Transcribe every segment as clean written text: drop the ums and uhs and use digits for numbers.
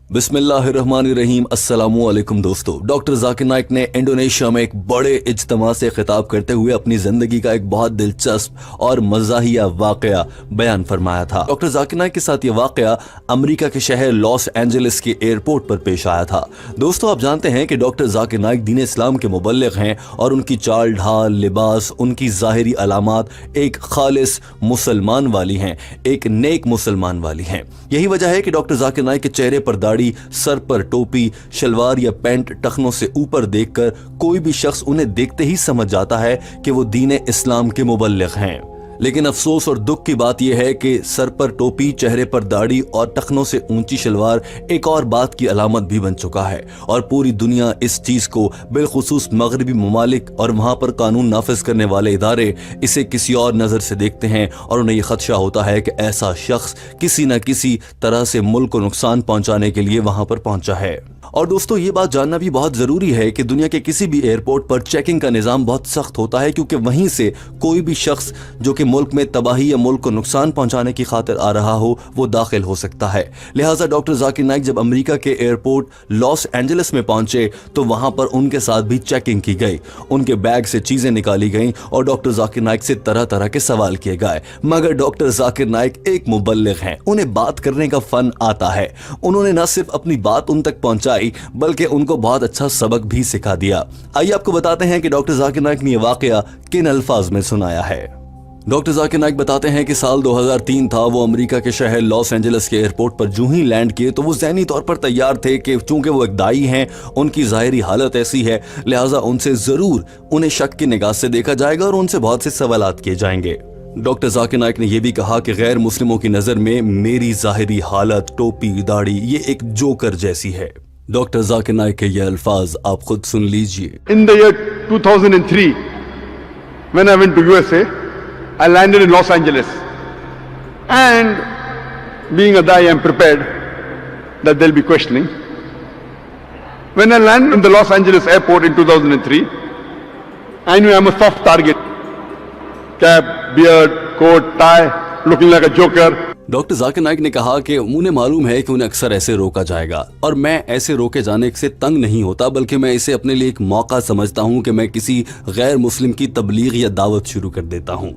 बिस्मिल्लाहिर्रहमानिर्रहीम। अस्सलामु अलैकुम दोस्तों। डॉक्टर जाकिर नाइक ने इंडोनेशिया में एक बड़े इज्तिमा से खिताब करते हुए अपनी जिंदगी का एक बहुत दिलचस्प और मज़ाहिया वाकया बयान फरमाया था। डॉक्टर जाकिर नाइक के साथ ये वाकया अमेरिका के शहर लॉस एंजलिस के एयरपोर्ट पर पेश आया था। दोस्तों, आप जानते हैं कि डॉक्टर जाकिर नाइक दीन इस्लाम के मुबल्लिग हैं और उनकी चाल ढाल, लिबास, उनकी ज़ाहिरी अलामात एक खालिस मुसलमान वाली हैं, एक नेक मुसलमान वाली हैं। यही वजह है कि डॉक्टर जाकिर नाइक के चेहरे पर दाढ़ी, सर पर टोपी, शलवार या पैंट टखनों से ऊपर देखकर कोई भी शख्स उन्हें देखते ही समझ जाता है कि वो दीन इस्लाम के मुबल्लिग हैं। लेकिन अफसोस और दुख की बात यह है कि सर पर टोपी, चेहरे पर दाढ़ी और टखनों से ऊंची शलवार एक और बात की अलामत भी बन चुका है और पूरी दुनिया इस चीज को, बिलखुसूस मगरबी ममालिक और वहां पर कानून नाफिज करने वाले इदारे इसे किसी और नजर से देखते हैं और उन्हें यह खदशा होता है कि ऐसा शख्स किसी न किसी तरह से मुल्क को नुकसान पहुंचाने के लिए वहां पर पहुंचा है। और दोस्तों, ये बात जानना भी बहुत जरूरी है कि दुनिया के किसी भी एयरपोर्ट पर चेकिंग का निजाम बहुत सख्त होता है, क्योंकि वहीं से कोई भी शख्स जो कि मुल्क में तबाही या मुल्क को नुकसान पहुंचाने की खातिर आ रहा हो वो दाखिल हो सकता है। लिहाजा डॉक्टर जाकिर नाइक जब अमेरिका के एयरपोर्ट लॉस एंजलिस में पहुंचे तो वहां पर उनके साथ भी चेकिंग की गई, उनके बैग से चीजें निकाली गईं और डॉक्टर जाकिर नाइक से तरह तरह के सवाल किए गए। मगर डॉक्टर जाकिर नाइक एक मुबल्लिग हैं, उन्हें बात करने का फन आता है। उन्होंने न सिर्फ अपनी बात उन तक पहुंचाई बल्कि उनको बहुत अच्छा सबक भी सिखा दिया। आइए आपको बताते हैं कि डॉक्टर जाकिर नाइक ने यह वाकया किन अल्फाज में सुनाया है। डॉक्टर जाकिर नाइक बताते हैं कि साल 2003 था। वो अमेरिका के शहर लॉस एंजलिस के एयरपोर्ट पर जूं ही लैंड किए तो वो ज़हनी तौर पर तैयार थे कि चूंकि वो एक दाई हैं, उनकी ज़ाहिरी हालत ऐसी है, लिहाजा उनसे ज़रूर उन्हें शक की निगाह से देखा जाएगा और उनसे बहुत से सवालात किए जाएंगे। डॉक्टर जाकिर नाइक ने यह भी कहा कि गैर मुस्लिमों की नज़र में मेरी ज़ाहिरी हालत, टोपी, दाढ़ी ये एक जोकर जैसी है। डॉक्टर जाकिर नाइक के ये अल्फाज आप खुद सुन लीजिए। In the year 2003, when I went to USA, I landed in Los Angeles, and being a Dai, I'm prepared that they'll be questioning. When I landed in the Los Angeles airport in 2003, I knew I'm a soft target. Cap, beard, coat, tie, looking like a joker. Doctor Zakir Naik ने कहा कि उन्हें मालूम है कि उन्हें अक्सर ऐसे रोका जाएगा और मैं ऐसे रोके जाने से तंग नहीं होता, बल्कि मैं इसे अपने लिए एक मौका समझता हूं कि मैं किसी गैर मुस्लिम की तबलीग या दावत शुरू कर देता हूं।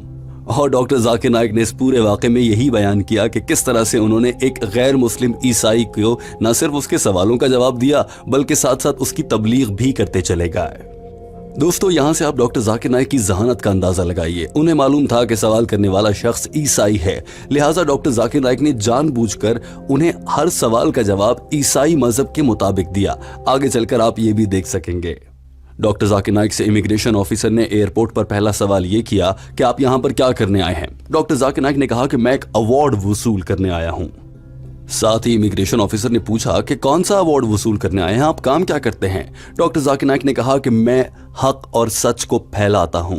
और डॉक्टर जाकिर नाइक ने इस पूरे वाक़े में यही बयान किया कि किस तरह से उन्होंने एक गैर मुस्लिम ईसाई को न सिर्फ उसके सवालों का जवाब दिया बल्कि साथ साथ उसकी तबलीग भी करते चले गए। दोस्तों, यहाँ से आप डॉक्टर जाकिर नाइक की ज़हानत का अंदाजा लगाइए। उन्हें मालूम था कि सवाल करने वाला शख्स ईसाई है, लिहाजा डॉक्टर जाकिर नाइक ने जानबूझकर उन्हें हर सवाल का जवाब ईसाई मजहब के मुताबिक दिया। आगे चलकर आप ये भी देख सकेंगे। डॉक्टर जाकिर नाइक से इमिग्रेशन ऑफिसर ने एयरपोर्ट पर पहला सवाल ये किया कि आप यहाँ पर क्या करने आए हैं। डॉक्टर जाकिर नाइक ने कहा कि मैं एक अवार्ड वसूल करने आया हूँ। साथ ही इमिग्रेशन ऑफिसर ने पूछा कि कौन सा अवार्ड वसूल करने आए हैं, आप काम क्या करते हैं। डॉक्टर जाकिर नाइक ने कहा कि मैं हक और सच को फैलाता हूं,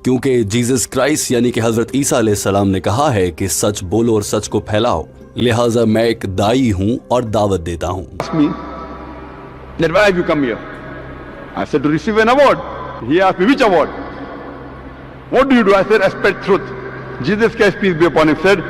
क्योंकि जीसस क्राइस्ट यानी कि हजरत ईसा अलैहिस्सलाम ने कहा है कि सच बोलो और सच को फैलाओ, लिहाजा मैं एक दाई हूं और दावत देता हूं। I said to receive an award. He asked me which award. What do you do? I said respect truth. Jesus Christ peace be upon him said,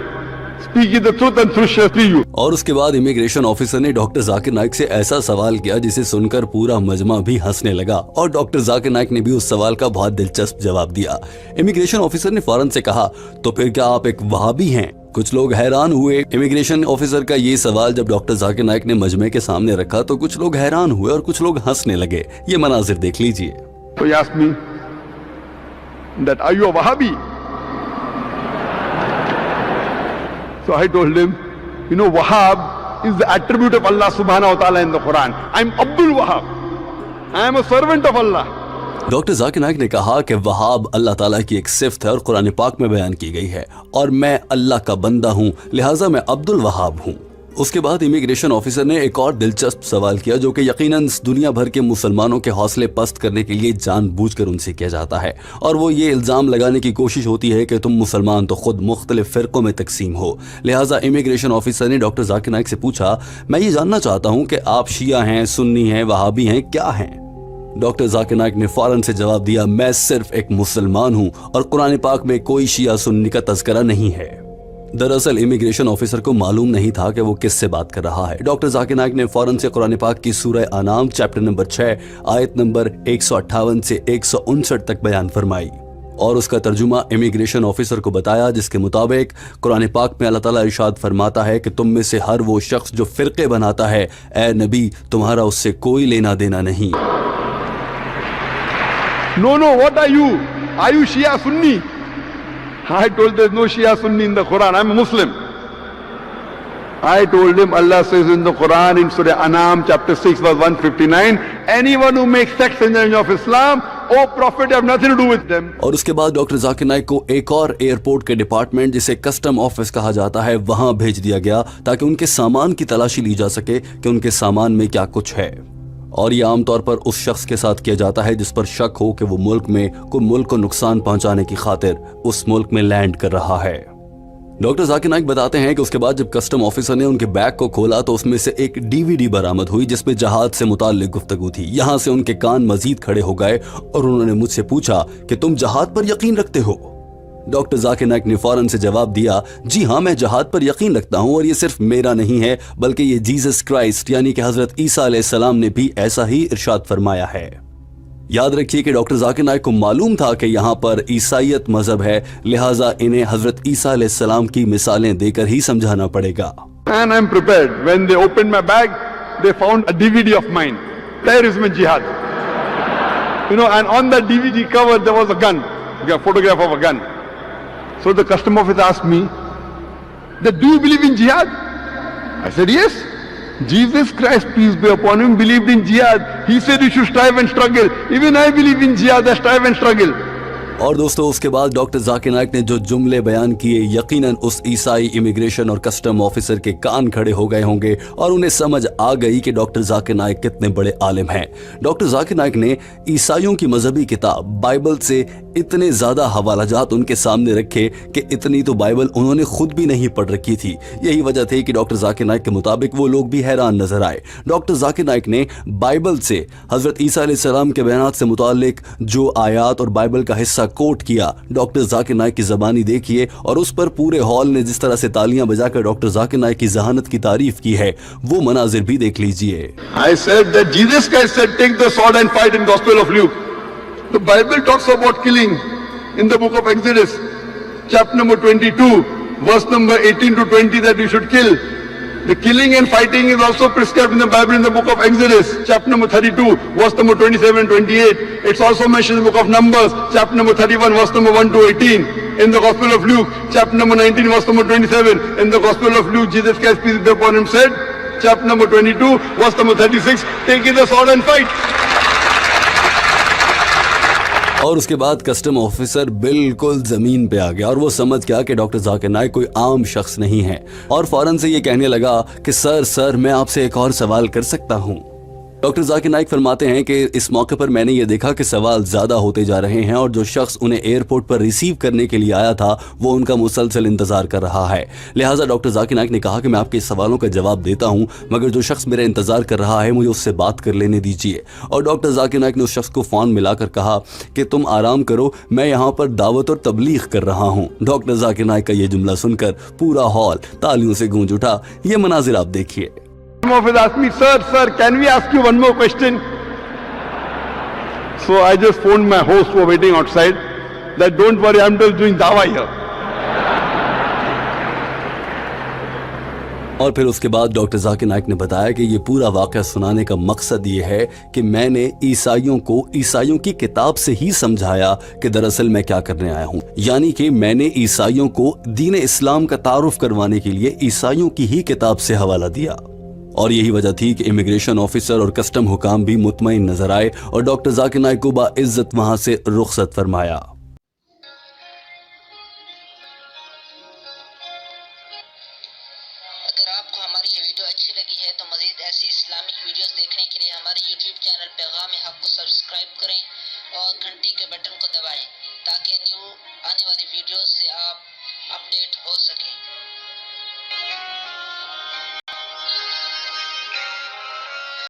speak the truth and truth shall free you. और उसके बाद immigration officer ने doctor Zakir Naik से ऐसा सवाल किया जिसे सुनकर पूरा मजमा भी हंसने लगा और डॉक्टर जाकिर नाइक ने भी उस सवाल का बहुत दिलचस्प जवाब दिया। इमिग्रेशन ऑफिसर ने फौरन से कहा, तो फिर क्या आप एक वहाबी हैं? कुछ लोग हैरान हुए। इमिग्रेशन ऑफिसर का ये सवाल जब डॉक्टर जाकिर नाइक ने मजमे के सामने रखा तो कुछ लोग हैरान हुए और कुछ लोग हंसने लगे। ये मनाजिर देख लीजिए। So he asked me that are you a Wahhabi? So I told him, you know, Wahhab is the attribute of Allah subhanahu wa ta'ala in the Quran. I'm Abdul Wahhab. I am a servant of Allah. Doctor Zakir Naik ने कहा कि वहाब अल्लाह ताला की एक सिफ्त है और कुरान पाक में बयान की गई है और मैं अल्लाह का बंदा हूं, लिहाजा मैं अब्दुल वहाब हूं। उसके बाद इमिग्रेशन ऑफिसर ने एक और दिलचस्प सवाल किया जो कि यकीनन दुनिया भर के मुसलमानों के हौसले पस्त करने के लिए जानबूझकर उनसे किया जाता है, और वो ये इल्ज़ाम लगाने की कोशिश होती है कि तुम मुसलमान तो खुद मुख्तलिफ फ़िरक़ों में तकसीम हो। लिहाजा इमिग्रेशन ऑफिसर ने डॉक्टर जाकिर नाइक से पूछा, मैं ये जानना चाहता हूँ कि आप शिया हैं, सुन्नी हैं, वहाबी हैं, क्या हैं? डॉक्टर जाकिर नाइक ने फौरन से जवाब दिया, मैं सिर्फ एक मुसलमान हूँ और कुरान पाक में कोई शिया सुन्नी का तज़किरा नहीं है। दरअसल इमिग्रेशन ऑफिसर को मालूम नहीं था कि वो किससे बात कर रहा है। डॉक्टर जाकिर नाइक ने फौरन से कुरान पाक की सूरह अनाम चैप्टर नंबर 6 आयत नंबर 158 से 159 तक बयान फरमाई और उसका तर्जुमा इमिग्रेशन ऑफिसर को बताया, जिसके मुताबिक कुरान पाक में अल्लाह ताला इरशाद फरमाता है कि तुम में से हर वो शख्स जो फिरके बनाता है, ए नबी तुम्हारा उससे कोई लेना देना नहीं। No, what are you? Are you Shia Sunni? I told there's no Shia Sunni in the Quran. I'm a Muslim. I told him Allah says in the Quran in Surah Anam chapter 6 verse 159, anyone who makes sex in the name of Islam, oh Prophet, have nothing to do with them. और उसके बाद doctor Zakir Naik को एक और airport के department जिसे custom office कहा जाता है वहां भेज दिया गया ताकि उनके सामान की तलाशी ली जा सके कि उनके सामान में क्या कुछ है। और ये आमतौर पर उस शख्स के साथ किया जाता है जिस पर शक हो कि वो मुल्क को नुकसान पहुंचाने की खातिर उस मुल्क में लैंड कर रहा है। डॉक्टर जाकिर नाइक बताते हैं कि उसके बाद जब कस्टम ऑफिसर ने उनके बैग को खोला तो उसमें से एक डीवीडी बरामद हुई जिसमें जहाज से मुताल्लिक गुफ्तगू थी। यहाँ से उनके कान मजीद खड़े हो गए और उन्होंने मुझसे पूछा कि तुम जहाज पर यकीन रखते हो? डॉक्टर जाकिर नाइक ने फौरन से जवाब दिया, जी हाँ, मैं जहाज पर यकीन रखता हूँ और ये सिर्फ मेरा नहीं है बल्कि ये जीसस क्राइस्ट यानी कि हजरत ईसा अलैहिस्सलाम ने भी ऐसा ही इरशाद फरमाया है। याद रखिए कि डॉक्टर जाकिर नाइक को मालूम था कि यहाँ पर ईसाईयत मजहब है, लिहाजा इन्हें हजरत ईसा अलैहिस्सलाम की मिसालें देकर ही समझाना पड़ेगा। And I'm prepared. When they opened my bag, they found a DVD of mine, Terrorism and Jihad. And on that DVD cover there was a gun, a photograph of a gun. So the custom officer asked me, do you believe in jihad? I said, yes. Jesus Christ, peace be upon him, believed in jihad. He said you should strive and struggle. Even I believe in jihad, I strive and struggle. और दोस्तों उसके बाद doctor Zakir Naik ने जो जुमले बयान किए, यकीनन उस ईसाई इमिग्रेशन और कस्टम ऑफिसर के कान खड़े हो गए होंगे और उन्हें समझ आ गई कि डॉक्टर जाकिर नाइक कितने बड़े आलिम हैं। डॉक्टर जाकिर नाइक ने ईसाइयों की मजहबी किताब बाइबल से इतने ज्यादा हवालाजात उनके सामने रखे कि इतनी तो बाइबल उन्होंने खुद भी नहीं पढ़ रखी थी। यही वजह थी कि डॉक्टर जाकिर नाइक के मुताबिक वो लोग भी हैरान नजर आए। डॉक्टर जाकिर नाइक ने बाइबल से हजरत ईसा अलैहिस्सलाम के बयानात से मुताल्लिक जो आयात और बाइबल का हिस्सा कोट किया, डॉक्टर जाकिर नाइक की ज़बानी देखिए और उस पर पूरे हॉल ने जिस तरह से तालियां बजाकर डॉक्टर जाकिर नाइक की जहानत की तारीफ की है, वो मनाजिर भी देख लीजिए। I said that Jesus Christ said, take the sword and fight in Gospel of Luke. The Bible talks about killing in the book of Exodus, chapter number 22, verse number 18 to 20, that you should kill. The killing and fighting is also prescribed in the Bible in the book of Exodus, chapter number 32, verse number 27 and 28. It's also mentioned in the book of Numbers, chapter number 31, verse number 1 to 18. In the Gospel of Luke, chapter number 19, verse number 27. In the Gospel of Luke, Jesus Christ, peace be upon him, said, chapter number 22, verse number 36, take the sword and fight. और उसके बाद custom officer बिल्कुल जमीन पे आ गया और वो समझ गया कि डॉक्टर जाकिर नाइक कोई आम शख्स नहीं है और फौरन से ये कहने लगा कि सर मैं आपसे एक और सवाल कर सकता हूँ। डॉक्टर जाकिर नाइक फरमाते हैं कि इस मौके पर मैंने ये देखा कि सवाल ज़्यादा होते जा रहे हैं और जो शख्स उन्हें एयरपोर्ट पर रिसीव करने के लिए आया था वो उनका मुसलसल इंतज़ार कर रहा है। लिहाजा डॉक्टर जाकिर नाइक ने कहा कि मैं आपके सवालों का जवाब देता हूं, मगर जो शख्स मेरा इंतज़ार कर रहा है मुझे उससे बात कर लेने दीजिए। और डॉक्टर जाकिर नाइक ने उस शख्स को फ़ोन मिलाकर कहा कि तुम आराम करो, मैं यहाँ पर दावत और तबलीग कर रहा हूँ। डॉक्टर जाकिर नाइक का ये जुमला सुनकर पूरा हॉल तालियों से गूंज उठा। ये मनाजिर आप देखिए। Some of us asked me, sir, can we ask you one more question? So I just phoned my host who were waiting outside that don't worry, I'm just doing dawah here. और फिर उसके बाद doctor Zakir Naik ने बताया कि ये पूरा वाक़या सुनाने का मकसद ये है कि मैंने ईसाइयों की किताब से ही समझाया कि दरअसल मैं क्या करने आया हूँ, यानी कि मैंने ईसाइयों को दीन इस्लाम का तारुफ करवाने के लिए ईसाइयों की ही किताब से हवाला दिया। और यही वजह थी कि इमिग्रेशन ऑफिसर और कस्टम हुकाम भी मुतमईन नजर आए और डॉक्टर जाकिर नाइक को बाइज्जत वहां से रुखसत फरमाया। अगर आपको हमारी ये वीडियो अच्छी लगी है तो मज़ीद ऐसी इस्लामिक वीडियोस देखने के लिए हमारे YouTube चैनल पैगाम हक़ को सब्सक्राइब करें और घंटी के बटन को दबाएं ताकि न्यू आने वाली वीडियोस से आप अपडेट हो सकें।